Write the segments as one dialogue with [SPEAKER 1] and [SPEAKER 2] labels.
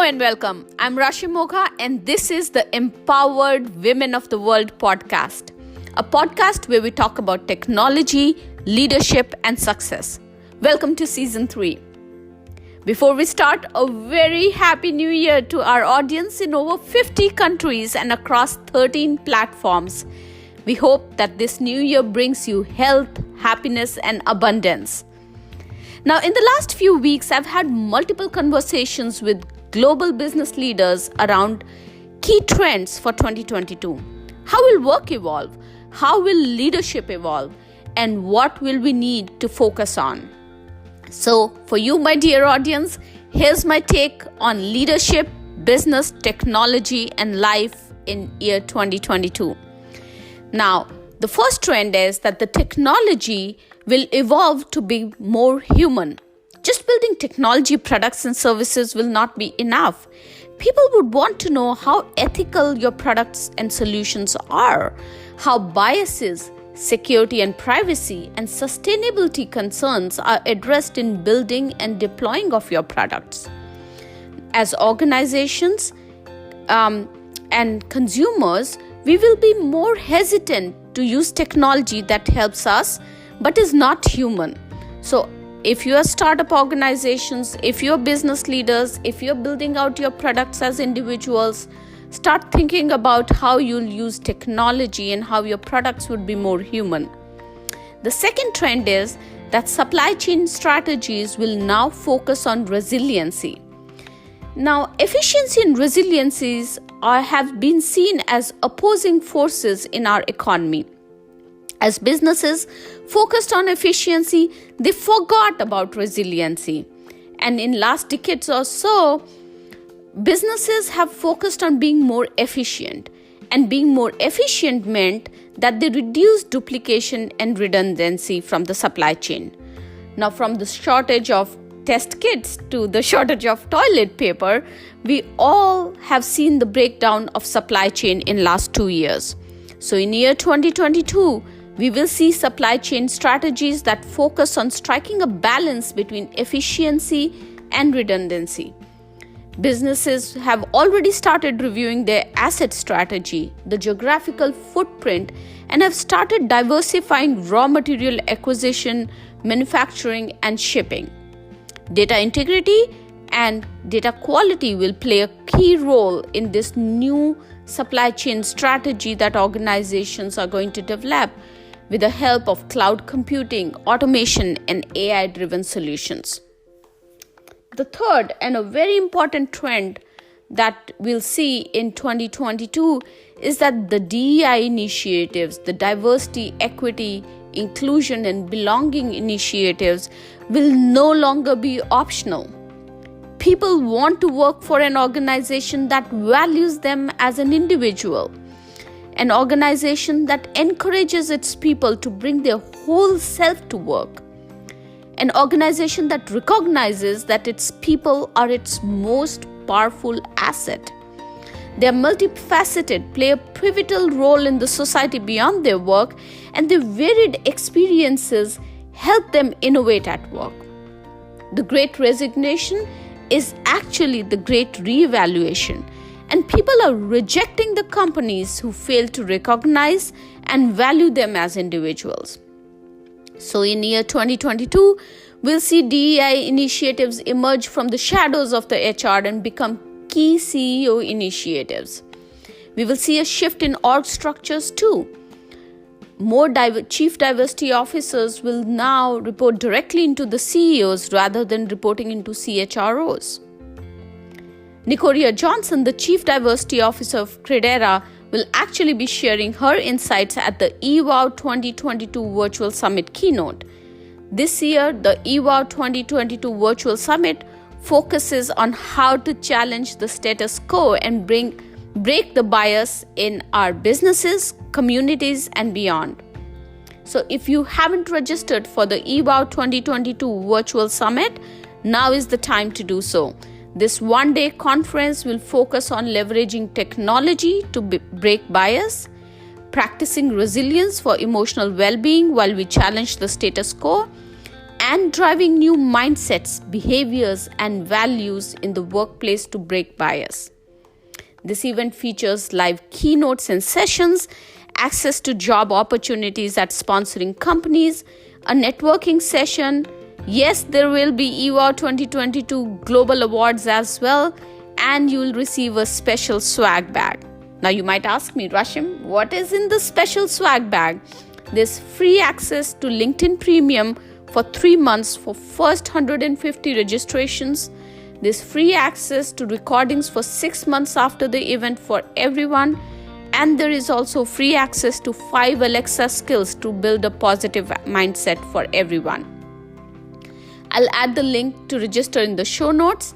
[SPEAKER 1] and welcome. I'm Rashi Mogha and this is the Empowered Women of the World podcast, a podcast where we talk about technology, leadership and success. Welcome to season 3. Before we start, a very happy new year to our audience in over 50 countries and across 13 platforms. We hope that this new year brings you health, happiness and abundance. Now, in the last few weeks, I've had multiple conversations with global business leaders around key trends for 2022. How will work evolve? How will leadership evolve? And what will we need to focus on? So, for you, my dear audience, here's my take on leadership, business, technology, and life in year 2022. Now, the first trend is that the technology will evolve to be more human. Just building technology products and services will not be enough. People would want to know how ethical your products and solutions are, how biases, security and privacy, and sustainability concerns are addressed in building and deploying of your products. As organizations and consumers, we will be more hesitant to use technology that helps us but is not human. So, if you are startup organizations, if you're business leaders, if you're building out your products as individuals, start thinking about how you'll use technology and how your products would be more human. The second trend is that supply chain strategies will now focus on resiliency. Now, efficiency and resiliencies have been seen as opposing forces in our economy. As businesses focused on efficiency, they forgot about resiliency. And in last decades or so, businesses have focused on being more efficient. And being more efficient meant that they reduced duplication and redundancy from the supply chain. Now, from the shortage of test kits to the shortage of toilet paper, we all have seen the breakdown of supply chain in last 2 years. So in year 2022, we will see supply chain strategies that focus on striking a balance between efficiency and redundancy. Businesses have already started reviewing their asset strategy, the geographical footprint, and have started diversifying raw material acquisition, manufacturing, and shipping. Data integrity and data quality will play a key role in this new supply chain strategy that organizations are going to develop with the help of cloud computing, automation, and AI-driven solutions. The third and a very important trend that we'll see in 2022 is that the DEI initiatives, the diversity, equity, inclusion, and belonging initiatives will no longer be optional. People want to work for an organization that values them as an individual. An organization that encourages its people to bring their whole self to work. An organization that recognizes that its people are its most powerful asset. They are multifaceted, play a pivotal role in the society beyond their work, and their varied experiences help them innovate at work. The Great Resignation is actually the Great Reevaluation. And people are rejecting the companies who fail to recognize and value them as individuals. So in year 2022, we'll see DEI initiatives emerge from the shadows of the HR and become key CEO initiatives. We will see a shift in org structures too. More chief diversity officers will now report directly into the CEOs rather than reporting into CHROs. Nicoria Johnson, the Chief Diversity Officer of Credera, will actually be sharing her insights at the eWOW 2022 Virtual Summit keynote. This year, the eWOW 2022 Virtual Summit focuses on how to challenge the status quo and break the bias in our businesses, communities, and beyond. So if you haven't registered for the eWOW 2022 Virtual Summit, now is the time to do so. This one-day conference will focus on leveraging technology to break bias, practicing resilience for emotional well-being while we challenge the status quo, and driving new mindsets, behaviors, and values in the workplace to break bias. This event features live keynotes and sessions, access to job opportunities at sponsoring companies, a networking session. Yes, there will be eWOW 2022 Global Awards as well, and you will receive a special swag bag. Now you might ask me, Rashim, what is in the special swag bag? There's free access to LinkedIn Premium for 3 months for first 150 registrations. There's free access to recordings for 6 months after the event for everyone. And there is also free access to 5 Alexa skills to build a positive mindset for everyone. I'll add the link to register in the show notes.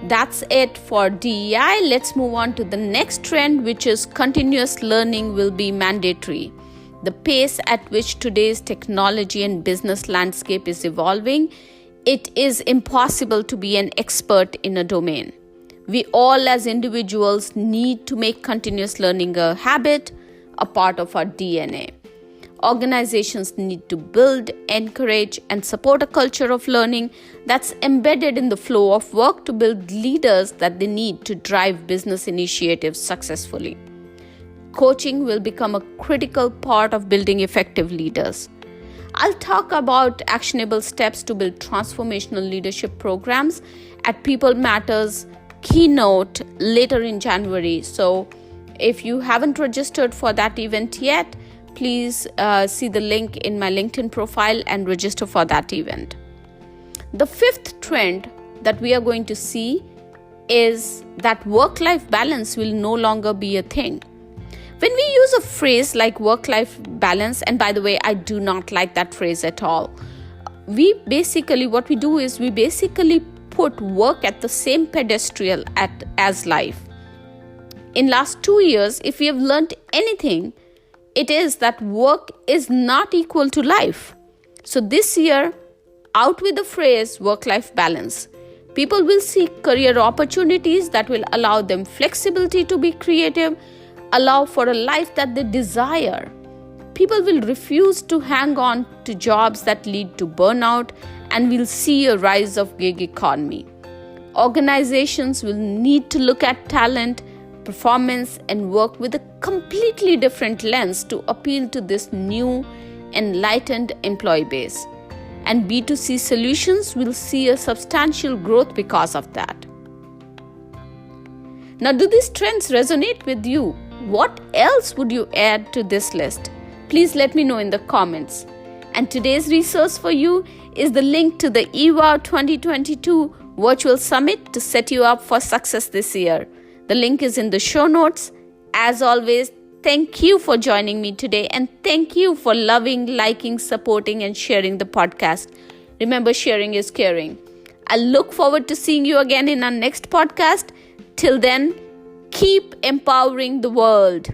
[SPEAKER 1] That's it for DEI. Let's move on to the next trend, which is continuous learning will be mandatory. The pace at which today's technology and business landscape is evolving, it is impossible to be an expert in a domain. We all as individuals need to make continuous learning a habit, a part of our DNA. Organizations need to build, encourage, and support a culture of learning that's embedded in the flow of work to build leaders that they need to drive business initiatives successfully. Coaching will become a critical part of building effective leaders. I'll talk about actionable steps to build transformational leadership programs at People Matters keynote later in January. So if you haven't registered for that event yet, please see the link in my LinkedIn profile and register for that event. The fifth trend that we are going to see is that work-life balance will no longer be a thing. When we use a phrase like work-life balance, and by the way, I do not like that phrase at all. What we do is we basically put work at the same pedestal as life. In last 2 years, if we have learned anything, it is that work is not equal to life. So this year, out with the phrase work-life balance. People will seek career opportunities that will allow them flexibility to be creative, allow for a life that they desire. People will refuse to hang on to jobs that lead to burnout, and we'll see a rise of gig economy. Organizations will need to look at talent, performance, and work with a completely different lens to appeal to this new, enlightened employee base. And B2C solutions will see a substantial growth because of that. Now, do these trends resonate with you? What else would you add to this list? Please let me know in the comments. And today's resource for you is the link to the eWOW 2022 Virtual Summit to set you up for success this year. The link is in the show notes. As always, thank you for joining me today, and thank you for loving, liking, supporting, and sharing the podcast. Remember, sharing is caring. I look forward to seeing you again in our next podcast. Till then, keep empowering the world.